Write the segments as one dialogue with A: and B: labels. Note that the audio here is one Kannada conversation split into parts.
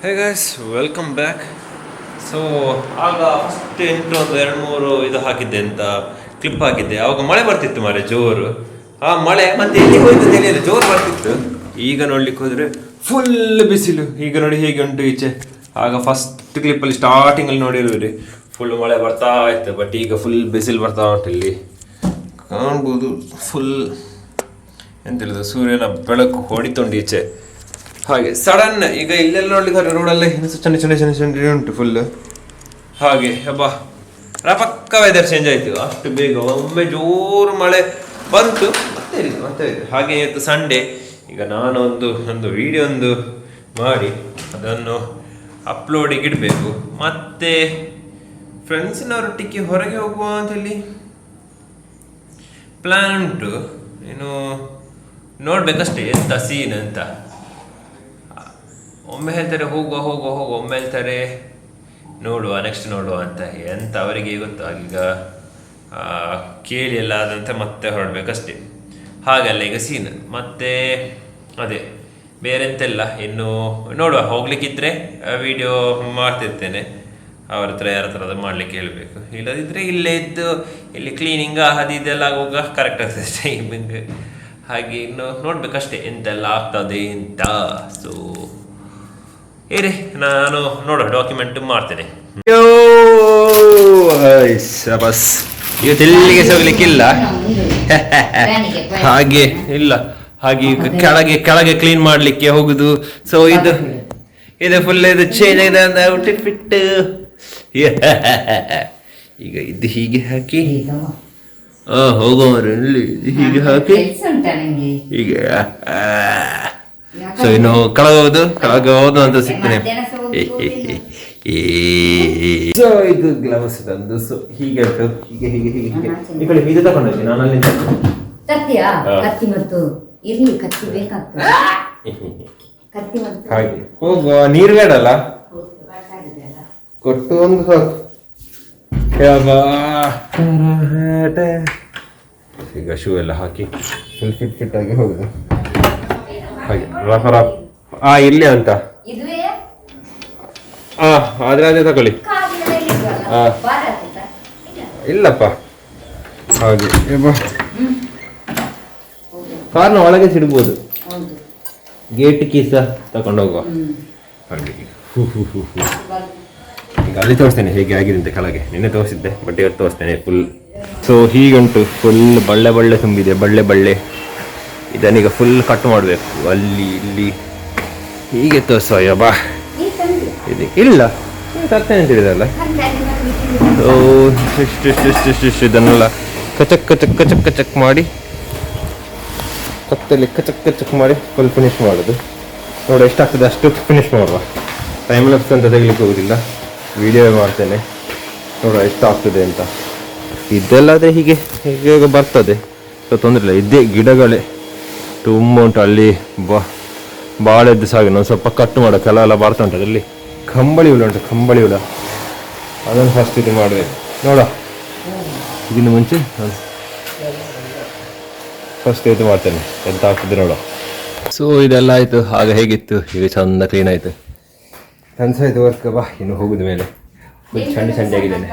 A: ಹೇ ಗೈಸ್ ವೆಲ್ಕಮ್ ಬ್ಯಾಕ್. ಸೊ ಆಗ ಫಸ್ಟ್ ಇಂಟ್ರೋ ಒಂದು 2-3 ಇದು ಹಾಕಿದ್ದೆ ಅಂತ ಕ್ಲಿಪ್ ಹಾಕಿದ್ದೆ. ಆವಾಗ ಮಳೆ ಬರ್ತಿತ್ತು ಮಾರೆ ಜೋರು. ಆ ಮಳೆ ಮತ್ತೆ ಎಲ್ಲಿ ಹೋಯ್ತು ತಿಳಿಯಲ್ಲ, ಜೋರು ಬರ್ತಿತ್ತು. ಈಗ ನೋಡ್ಲಿಕ್ಕೆ ಹೋದರೆ ಫುಲ್ ಬಿಸಿಲು. ಈಗ ನೋಡಿ ಹೇಗೆ ಉಂಟು ಈಚೆ. ಆಗ ಫಸ್ಟ್ ಕ್ಲಿಪ್ಪಲ್ಲಿ ಸ್ಟಾರ್ಟಿಂಗಲ್ಲಿ ನೋಡಿರುವಿರಿ ಫುಲ್ ಮಳೆ ಬರ್ತಾ ಇತ್ತು. ಬಟ್ ಈಗ ಫುಲ್ ಬಿಸಿಲು ಬರ್ತಾ ಉಂಟು. ಇಲ್ಲಿ ಕಾಣ್ಬೋದು ಫುಲ್ ಎಂತ ಹೇಳಿದ್ರು, ಸೂರ್ಯನ ಬೆಳಕು ಹೊಡಿತುಂಡು ಈಚೆ. ಹಾಗೆ ಸಡನ್ ಈಗ ಇಲ್ಲೆಲ್ಲ ನೋಡ್ಲಿಕ್ಕೆ ರೋಡಲ್ಲೇ ಚಂಡಿ ಚಂಡಿ ಚಂಡಿ ಚಂಡಿ ಉಂಟು ಫುಲ್. ಹಾಗೆ ಹಬ್ಬ ಪಕ್ಕ ವೆದರ್ ಚೇಂಜ್ ಆಯಿತು ಅಷ್ಟು ಬೇಗ. ಒಮ್ಮೆ ಜೋರು ಮಳೆ ಬಂತು, ಮತ್ತೆ ಹಾಗೆ ಇವತ್ತು ಸಂಡೇ. ಈಗ ನಾನು ಒಂದು ವಿಡಿಯೋ ಮಾಡಿ ಅದನ್ನು ಅಪ್ಲೋಡಿಗೆ ಇಡಬೇಕು. ಮತ್ತೆ ಫ್ರೆಂಡ್ಸಿನವರೊಟ್ಟಿಗೆ ಹೊರಗೆ ಹೋಗುವ ಅಂತೇಳಿ ಪ್ಲ್ಯಾನ್ ಉಂಟು. ಏನು ನೋಡ್ಬೇಕಷ್ಟೇ ಎಂತ ಸೀನ್ ಅಂತ. ಒಮ್ಮೆ ಹೇಳ್ತಾರೆ ಹೋಗುವ ಹೋಗುವ ಹೋಗುವ, ಒಮ್ಮೆ ಹೇಳ್ತಾರೆ ನೋಡುವ ನೆಕ್ಸ್ಟ್ ನೋಡುವ ಅಂತ. ಎಂತ ಅವರಿಗೆ ಗೊತ್ತು. ಆಗೀಗ ಕೇಳಿ ಎಲ್ಲ ಆದಂತೆ ಮತ್ತೆ ಹೊರಡ್ಬೇಕಷ್ಟೇ. ಹಾಗಲ್ಲ ಈಗ ಸೀನ್. ಮತ್ತೆ ಅದೇ ಬೇರೆ ಎಂತೆಲ್ಲ ಇನ್ನು ನೋಡುವ. ಹೋಗ್ಲಿಕ್ಕಿದ್ರೆ ವಿಡಿಯೋ ಮಾಡ್ತಿರ್ತೇನೆ. ಅವ್ರ ಹತ್ರ ಯಾರ ಹತ್ರ ಅದು ಮಾಡಲಿಕ್ಕೆ ಹೇಳಬೇಕು. ಇಲ್ಲದಿದ್ದರೆ ಇಲ್ಲೇ ಇದ್ದು ಇಲ್ಲಿ ಕ್ಲೀನಿಂಗ್ ಅದು ಇದೆಲ್ಲ ಆಗುವಾಗ ಕರೆಕ್ಟ್ ಆಗ್ತದೆ ಟೈಮಿಂಗ್. ಹಾಗೆ ಇನ್ನು ನೋಡ್ಬೇಕಷ್ಟೇ ಎಂತೆಲ್ಲ ಆಗ್ತದೆ ಅಂತ. ಸೊ ಇರಿ ನಾನು ನೋಡುವ ಡಾಕ್ಯುಮೆಂಟ್ ಮಾಡ್ತೇನೆ. ಬಸ್ ಇವತ್ತು ಎಲ್ಲಿಗೆ ಹೋಗ್ಲಿಕ್ಕಿಲ್ಲ. ಹಾಗೆ ಇಲ್ಲ, ಹಾಗೆ ಕೆಳಗೆ ಕ್ಲೀನ್ ಮಾಡ್ಲಿಕ್ಕೆ ಹೋಗುದು. ಸೊ ಇದು ಫುಲ್ ಇದು ಚೇಂಜ್ ಆಗಿದೆ ಔಟ್ಫಿಟ್. ಈಗ ಇದು ಹೀಗೆ ಹಾಕಿ ಹೋಗೋರು ಹೀಗೆ ಹಾಕಿ ಹೀಗೆ. ಸೊ ಇನ್ನು ಕೆಳಗೆ ಹೋದು ಅಂತ ಸಿಗ್ತೇನೆ. ಸೊ ಇದು ಗ್ಲೌಸ್ ತಂದು. ಸೊ ಹೀಗೆ ಉಂಟು. ಹೀಗೆ ಹೀಗೆ ಹೀಗೆ ಹೀಗೆ ಈ ಕಡೆ ಇದು ತಗೊಂಡೋಗಿ ನಾನು ಅಲ್ಲಿ ಹಾಗೆ ಹೋಗುವ. ನೀರು ಬೇಡಲ್ಲ, ಕೊಟ್ಟು ಒಂದು ಸಾಕು. ಈಗ ಶೂ ಎಲ್ಲ ಹಾಕಿ ಫುಲ್ ಫಿಟ್ ಆಗಿ ಹೋಗುದು. ಹಾಗೆ ಇಲ್ಲೇ ಅಂತ ಆದ್ರೆ ಅದೇ ತಗೊಳ್ಳಿ. ಇಲ್ಲಪ್ಪ ಹಾಗೆ ಕಾರ್ನ ಒಳಗೆ ಸಿಡ್ಬೋದು. ಗೇಟ್ ಕೀಸ ತಗೊಂಡು ಹೋಗುವ. ಹಾಗೆ ಈಗ ಅಲ್ಲಿ ತೋರಿಸ್ತೇನೆ ಹೇಗೆ ಆಗಿದೆ ಅಂತ ಕೆಳಗೆ. ನಿನ್ನೆ ತೋರಿಸಿದ್ದೆ, ಬಟ್ ಇವತ್ತು ತೋರಿಸ್ತೇನೆ ಫುಲ್. ಸೊ ಹೀಗಂಟು ಫುಲ್ ಬಳ್ಳೆ ತುಂಬಿದೆ. ಬಳ್ಳೆ ಇದನ್ನೀಗ ಫುಲ್ ಕಟ್ ಮಾಡಬೇಕು. ಅಲ್ಲಿ ಇಲ್ಲಿ ಹೀಗೆ ತೋರಿಸೋ ಬಾ. ಇದು ಇಲ್ಲ ತರ್ತೇನೆ ಅಂತ ಹೇಳಿದಲ್ಲ. ಸೊ ಇಷ್ಟು ಇದನ್ನೆಲ್ಲ ಕಚಕ್ ಮಾಡಿ ಕತ್ತಲ್ಲಿ ಕಚಕ್ ಮಾಡಿ ಫುಲ್ ಫಿನಿಶ್ ಮಾಡೋದು. ನೋಡಿ ಎಷ್ಟಾಗ್ತದೆ ಅಷ್ಟು ಫಿನಿಶ್ ಮಾಡುವ. ಟೈಮ್ ಲ್ಯಾಪ್ಸ್ ಅಂತ ತೆಗಿಲಿಕ್ಕೆ ಹೋಗೋದಿಲ್ಲ, ವಿಡಿಯೋ ಮಾಡ್ತೇನೆ. ನೋಡುವ ಎಷ್ಟು ಆಗ್ತದೆ ಅಂತ. ಇದೆಲ್ಲಾದರೆ ಹೀಗೆ ಬರ್ತದೆ. ಸೊ ತೊಂದರೆ ಇಲ್ಲ. ಇದೇ ಗಿಡಗಳೇ ತುಂಬ ಉಂಟು ಅಲ್ಲಿ. ಬಾಳೆದ್ದು ಸಾಗಿ ನಾವು ಸ್ವಲ್ಪ ಕಟ್ಟು ಮಾಡೋ ಕೆಲವೆಲ್ಲ ಬರ್ತಾ ಉಂಟು. ಅದರಲ್ಲಿ ಕಂಬಳಿ ಹುಳ ಉಂಟು, ಕಂಬಳಿ ಹುಳ. ಅದನ್ನು ಫಸ್ಟ್ ಇದು ಮಾಡಬೇಕು. ನೋಡ ಇದನ್ನು ಮುಂಚೆ ನಾನು ಫಸ್ಟ್ ಇದು ಮಾಡ್ತೇನೆ ಎಂತ ಆಗ್ತದೆ ನೋಡ. ಸೊ ಇದೆಲ್ಲ ಆಯಿತು. ಆಗ ಹೇಗಿತ್ತು, ಈಗ ಚಂದ ಕ್ಲೀನ್ ಆಯಿತು. ಅನ್ಸಾಯ್ತು ವರ್ಕ್. ಬಾ ಇನ್ನು ಹೋಗುದ ಮೇಲೆ ಫುಲ್ ಚಂಡಿ ಆಗಿದ್ದೇನೆ.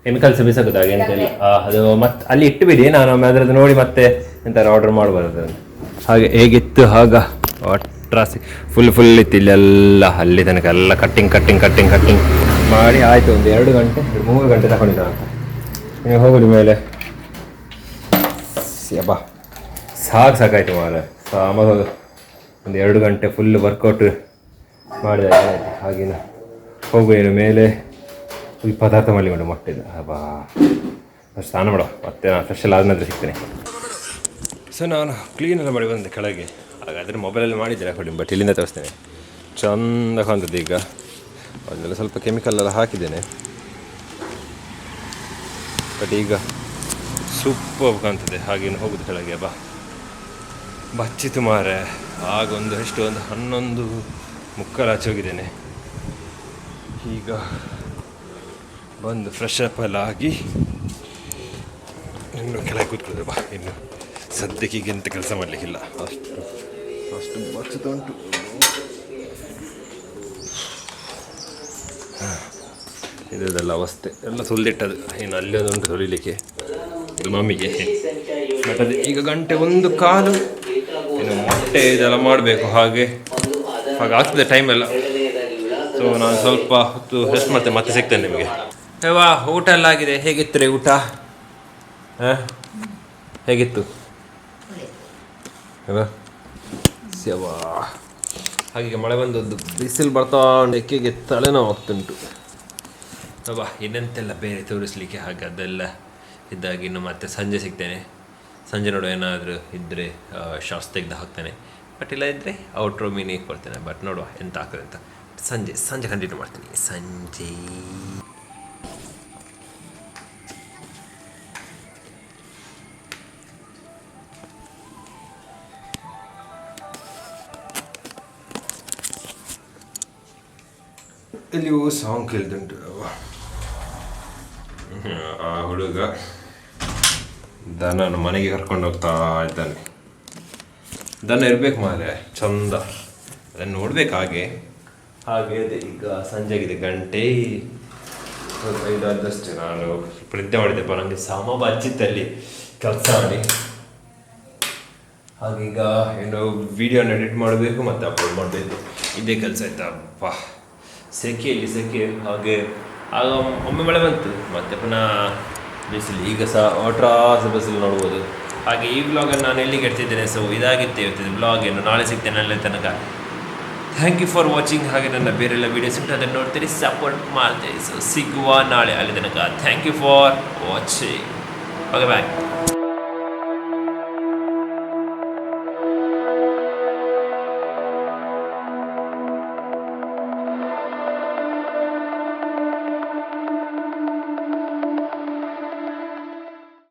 A: ಕೆಮಿಕಲ್ಸ್ ಬಿಸಾಕೋದು ಹಾಗೆ ಅಂತ ಹೇಳಿ ಅದು ಮತ್ತೆ ಅಲ್ಲಿ ಇಟ್ಟು ಬಿಡಿ. ನಾನು ಅದರದ್ದು ನೋಡಿ ಮತ್ತೆ ಎಂತ ಆರ್ಡರ್ ಮಾಡಬಾರ್ದು. ಹಾಗೆ ಹೇಗಿತ್ತು ಆಗ ಟ್ರಾಸಿ ಫುಲ್ ಇತ್ತು ಇಲ್ಲೆಲ್ಲ. ಅಲ್ಲಿ ತನಕ ಎಲ್ಲ ಕಟ್ಟಿಂಗ್ ಮಾಡಿ ಆಯಿತು. ಒಂದು 2 ಗಂಟೆ 3 ಗಂಟೆ ತಗೊಂಡಿದ್ದ ಅಂತ. ನೀವು ಹೋಗೋದು ಮೇಲೆ ಬಾ ಸಾಕಾಯ್ತು ಮಾರ. ಆಮೇಲೆ ಒಂದು 2 ಗಂಟೆ ಫುಲ್ ವರ್ಕೌಟ್ ಮಾಡಿದ ಆಯಿತು. ಹಾಗೇನ ಹೋಗುವೇನು ಮೇಲೆ ಈ ಪದಾರ್ಥ ಮಾಡಲಿ ಮೊಟ್ಟೆದು. ಬಾ ಸ್ನಾನ ಮಾಡೋ. ಮತ್ತೆ ನಾನು ಫ್ರೆಶ್ ಎಲ್ಲ ಆದ್ಮೇಲೆ ಸಿಗ್ತೇನೆ. ಸೊ ನಾನು ಕ್ಲೀನೆಲ್ಲ ಮಾಡಿ ಬಂದೆ ಕೆಳಗೆ. ಹಾಗಾದರೆ ಮೊಬೈಲಲ್ಲಿ ಮಾಡಿದ್ದೆ ರೆಕಾರ್ಡಿಂಗ್, ಬಟ್ ಇಲ್ಲಿಂದ ತೋರಿಸ್ತೇನೆ. ಚೆಂದ ಕಾಣ್ತದೆ. ಈಗ ಅದನ್ನೆಲ್ಲ ಸ್ವಲ್ಪ ಕೆಮಿಕಲ್ಲೆಲ್ಲ ಹಾಕಿದ್ದೇನೆ, ಬಟ್ ಈಗ ಸೂಪರ್ ಕಾಣ್ತದೆ. ಹಾಗೇನು ಹೋಗುದು ಕೆಳಗೆ. ಬಚ್ಚಿತು ಮಾರೆ. ಆಗ ಒಂದು 11:45 ಆಚೆ ಹೋಗಿದ್ದೇನೆ. ಈಗ ಬಂದು ಫ್ರೆಶ್ ಅಪ್ ಎಲ್ಲ ಆಗಿ ಇನ್ನು ಕೆಳಗೆ ಕೂತ್ಕೊಳ್ಳೋದು. ಇನ್ನು ಸದ್ಯಕ್ಕೆ ಈಗ ಎಂತ ಕೆಲಸ ಮಾಡಲಿಕ್ಕಿಲ್ಲ. ಅಷ್ಟು ಬಚ್ಚುತ್ತ ಉಂಟು. ಇದೆಲ್ಲ ಅವಸ್ಥೆ ಎಲ್ಲ ಸುಲಿದಿಟ್ಟದು. ಇನ್ನು ಅಲ್ಲಿ ಉಂಟು ತೊಳಿಲಿಕ್ಕೆ ಇದು ಮಮ್ಮಿಗೆ. ಬಟ್ ಅದು ಈಗ ಗಂಟೆ 1:15. ಇನ್ನು ಮೊಟ್ಟೆ ಇದೆಲ್ಲ ಮಾಡಬೇಕು. ಹಾಗೆ ಆಗ್ತದೆ ಟೈಮ್ ಎಲ್ಲ. ಸೊ ನಾನು ಸ್ವಲ್ಪ ಹೊತ್ತು ರೆಸ್ಟ್ ಮಾಡ್ತೇನೆ, ಮತ್ತೆ ಸಿಗ್ತೇನೆ ನಿಮಗೆ. ವಾ, ಊಟ ಎಲ್ಲ ಆಗಿದೆ. ಹೇಗಿತ್ತು ರೀ ಊಟ? ಹೇಗಿತ್ತು? ಸೇವಾ ಹಾಗೆ ಮಳೆ ಬಂದದ್ದು, ಬಿಸಿಲು ಬರ್ತಾ ಎಕ್ಕೆಗೆ ತಲೆನೋವು ಆಗ್ತುಂಟು. ಅಬ್ಬಾ, ಇನ್ನೆಂತೆಲ್ಲ ಬೇರೆ ತೋರಿಸ್ಲಿಕ್ಕೆ. ಹಾಗೆ ಅದೆಲ್ಲ ಇದ್ದಾಗ ಇನ್ನು ಮತ್ತೆ ಸಂಜೆ ಸಿಗ್ತೇನೆ. ಸಂಜೆ ನೋಡೋ ಏನಾದರೂ ಇದ್ದರೆ ಶಾರ್ಟ್ಸ್ ತೆಗೆದು ಹಾಕ್ತೇನೆ. ಬಟ್ ಇಲ್ಲ ಇದ್ದರೆ ಔಟ್ರೋ ಮಿನಿ ಕೊಡ್ತೇನೆ. ಬಟ್ ನೋಡುವ ಎಂತ ಆಗ್ತದೆ ಅಂತ. ಸಂಜೆ ಕಂಟಿನ್ಯೂ ಮಾಡ್ತೀನಿ. ಸಂಜೆ ಎಲ್ಲಿಯೂ ಸಾಂಗ್ ಕೇಳ್ದುಂಟು. ಆ ಹುಡುಗ ದನನು ಮನೆಗೆ ಕರ್ಕೊಂಡು ಹೋಗ್ತಾ ಇದ್ದಾನೆ. ದನ ಇರ್ಬೇಕು ಮಾರೆ, ಚಂದ. ಅದನ್ನು ನೋಡ್ಬೇಕು. ಹಾಗೆ ಇದೆ. ಈಗ ಸಂಜೆಗಿದೆ, ಗಂಟೆ 5 ಆದಷ್ಟೇ. ನಾನು ನಿದ್ದೆ ಮಾಡಿದ್ದೆಪ್ಪ, ನನಗೆ ಸಮ ಬಚ್ಚಿತ್ತಲ್ಲಿ ಕೆಲಸ ಮಾಡಿ. ಹಾಗೀಗ ಏನು ವಿಡಿಯೋನ ಎಡಿಟ್ ಮಾಡಬೇಕು ಮತ್ತು ಅಪ್ಲೋಡ್ ಮಾಡಬೇಕು. ಇದೇ ಕೆಲಸ ಆಯ್ತಪ್ಪ. ಸೆಕೆ. ಹಾಗೆ ಆಗ ಒಮ್ಮೆ ಮಳೆ ಬಂತು, ಮತ್ತೆ ಪುನಃ ಬಿಸಿಲು. ಈಗ ಸಹ ಒಟ್ರಾಸ ಬಿಸಿಲು ನೋಡ್ಬೋದು. ಹಾಗೆ ಈ ವ್ಲಾಗನ್ನು ನಾನು ಎಲ್ಲಿಗೆ ಇಡ್ತಿದ್ದೇನೆ. ಸೊ ಇದಾಗಿತ್ತು ಇವತ್ತಿನ ವ್ಲಾಗ್. ಏನು ನಾಳೆ ಸಿಗ್ತೇನೆ ಅಲ್ಲಿ ತನಕ. Thank you for watching. ಹಾಗೆ ನನ್ನ ಬೇರೆಲ್ಲ ವೀಡಿಯೋಸ್ ಉಂಟು, ಅದನ್ನು ನೋಡ್ತೀರಿ, ಸಪೋರ್ಟ್ ಮಾಡ್ತೀರಿ. ಸೊ ಸಿಗುವ ನಾಳೆ. ಅಲ್ಲಿ ತನಕ thank you for watching. Okay, bye.